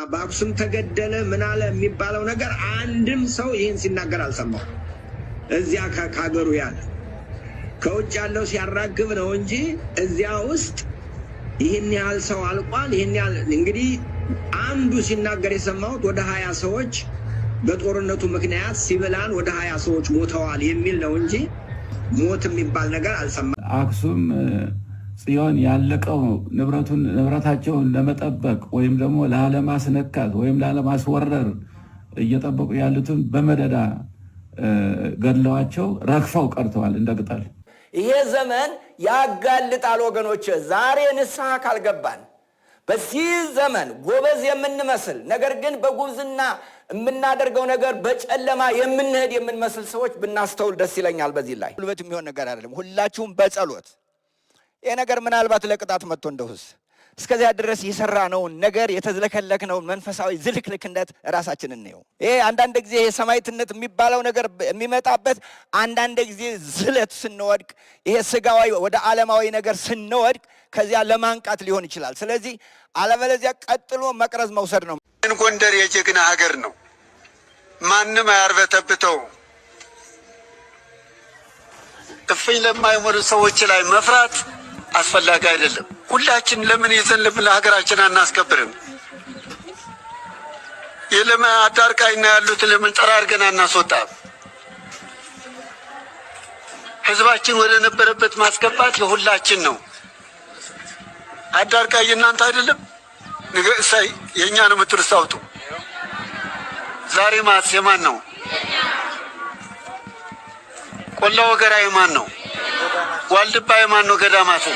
በአክሱም ተገደለ ምን አለ የሚባለው ነገር አንድም ሰው ይሄን ሲናገር አልሰማው። እዚያ ከሀገሩ ያለ ከውጭ ያለው ሲያራግብ ነው እንጂ እዚያ ውስጥ ይሄን ያህል ሰው አልቋል። ይሄን ያህል እንግዲህ አንዱ ሲናገር የሰማሁት ወደ 20 ሰዎች በጦርነቱ ምክንያት ሲቪላን ወደ 20 ሰዎች ሞተዋል የሚል ነው እንጂ ሞት የሚባል ነገር አልሰማም። አክሱም ጽዮን ያለቀው ንብረታቸውን ለመጠበቅ ወይም ደግሞ ላለማስነካት ወይም ላለማስወረር እየጠበቁ ያሉትን በመደዳ ገድለዋቸው ረግፈው ቀርተዋል እንደ ቅጠል። ይሄ ዘመን ያጋልጣል ወገኖች። ዛሬ ንስሐ ካልገባን በዚህ ዘመን ጎበዝ የምንመስል ነገር ግን በጉብዝና የምናደርገው ነገር በጨለማ የምንሄድ የምንመስል ሰዎች ብናስተውል ደስ ይለኛል። በዚህ ላይ ጉልበት የሚሆን ነገር አይደለም። ሁላችሁም በጸሎት ይሄ ነገር ምናልባት ለቅጣት መጥቶ እንደውስ እስከዚያ ድረስ የሰራነውን ነገር የተዝለከለክነውን መንፈሳዊ ዝልክልክነት ራሳችንን ነው። ይሄ አንዳንድ ጊዜ የሰማዕትነት የሚባለው ነገር የሚመጣበት አንዳንድ ጊዜ ዝለት ስንወድቅ፣ ይሄ ስጋዊ ወደ ዓለማዊ ነገር ስንወድቅ ከዚያ ለማንቃት ሊሆን ይችላል። ስለዚህ አለበለዚያ ቀጥሎ መቅረዝ መውሰድ ነው። ጎንደር የጀግና ሀገር ነው። ማንም አያርበተብተው። እፍኝ ለማይሞሉ ሰዎች ላይ መፍራት አስፈላጊ አይደለም። ሁላችን ለምን ይዘን ለሀገራችን አናስከብርም? የለማ አዳርቃይና ያሉት ለምን ጠራርገን አናስወጣም? ህዝባችን ወደ ነበረበት ማስገባት የሁላችን ነው። አዳርቃይ እናንተ አይደለም ንገሳይ የኛ ነው የምትርሳውጡ። ዛሬ ማስ የማን ነው? ቆላ ወገራ የማን ነው? ዋልድባ የማን ነው? ገዳማቱ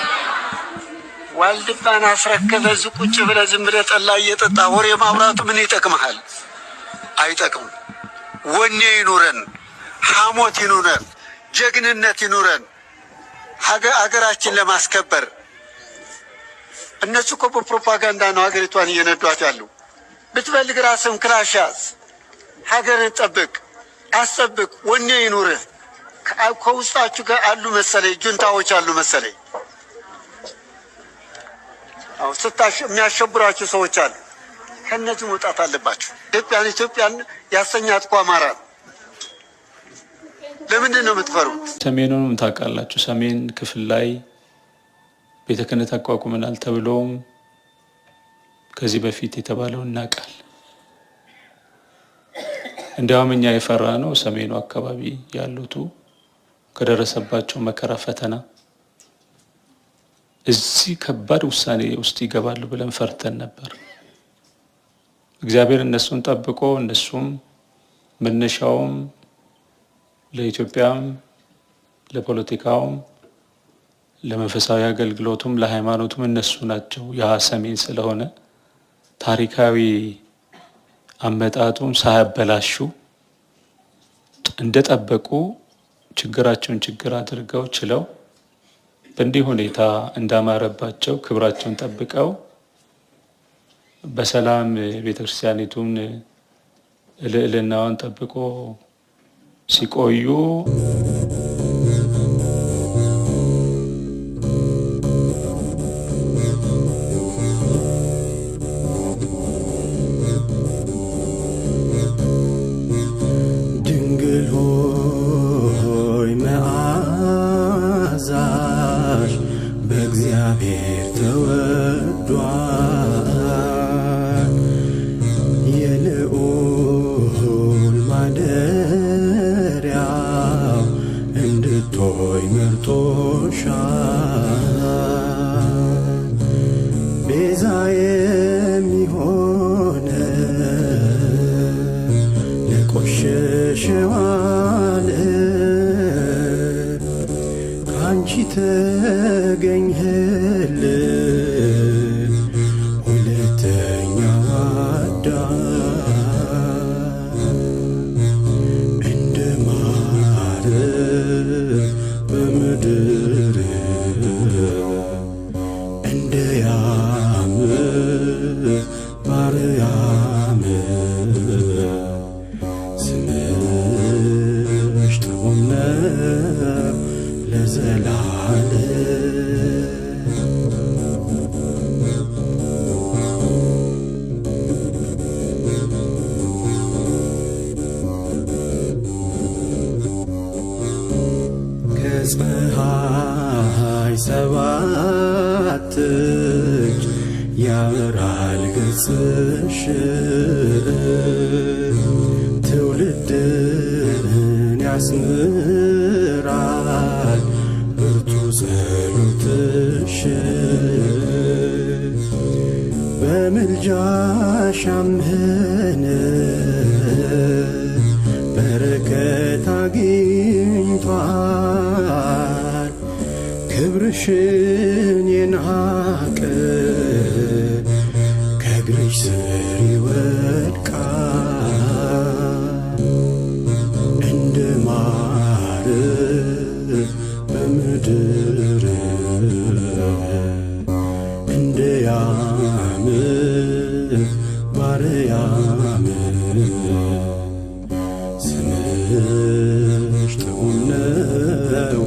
ዋልድባን አስረከበ። ቁጭ ብለህ ዝም ብለህ ጠላ እየጠጣ ወሬ ማውራቱ ምን ይጠቅምሃል? አይጠቅም። ወኔ ይኑረን፣ ሐሞት ይኑረን፣ ጀግንነት ይኑረን ሀገራችን ለማስከበር። እነሱ እኮ በፕሮፓጋንዳ ነው ሀገሪቷን እየነዷት ያሉ። ብትፈልግ ራስም ክላሽ ያዝ፣ ሀገርን ጠብቅ፣ አስጠብቅ። ወኔ ይኑርህ። ከውስጣችሁ ጋር አሉ መሰለኝ ጁንታዎች አሉ መሰለኝ። አው የሚያሸብራችሁ ሰዎች አሉ። ከነዚህ መውጣት አለባችሁ። ኢትዮጵያን ያሰኛት እኮ አማራ። ለምንድን ነው የምትፈሩት? ሰሜኑንም ታውቃላችሁ። ሰሜን ክፍል ላይ ቤተ ክህነት አቋቁመናል ተብሎም ከዚህ በፊት የተባለው እናውቃል። እንዲያውም እኛ የፈራ ነው ሰሜኑ አካባቢ ያሉት ከደረሰባቸው መከራ ፈተና እዚህ ከባድ ውሳኔ ውስጥ ይገባሉ ብለን ፈርተን ነበር። እግዚአብሔር እነሱን ጠብቆ እነሱም መነሻውም ለኢትዮጵያም ለፖለቲካውም ለመንፈሳዊ አገልግሎቱም ለሃይማኖቱም እነሱ ናቸው። ያ ሰሜን ስለሆነ ታሪካዊ አመጣጡን ሳያበላሹ እንደጠበቁ ችግራቸውን ችግር አድርገው ችለው በእንዲህ ሁኔታ እንዳማረባቸው ክብራቸውን ጠብቀው በሰላም ቤተክርስቲያኒቱን ልዕልናዋን ጠብቆ ሲቆዩ በእግዚአብሔር ተወዷል። የልዑል ማደሪያው እንድትሆይ መርጦሻል። ቤዛ የሚሆነ ለቆሸሸው ዓለም ካንቺ ተገኘህልን ሁለተኛው አዳም። እንደ ማር በምድር እንደ ያም ማርያም ስምሽ ጥዑም ነው ለዘላለም። ፀሐይ ሰባት እጅ ያበራል ገጽሽ ትውልድን ያስምራል ብርቱ ጸሎትሽ በምልጃሽ አምነን በረከት አግኝቷል ክብርሽን የናቀ ከእግርሽ ስር ይወድቃል እንደ ማር በምድር እንደ ያም ባርያም ስምሽ ጥዑም ነው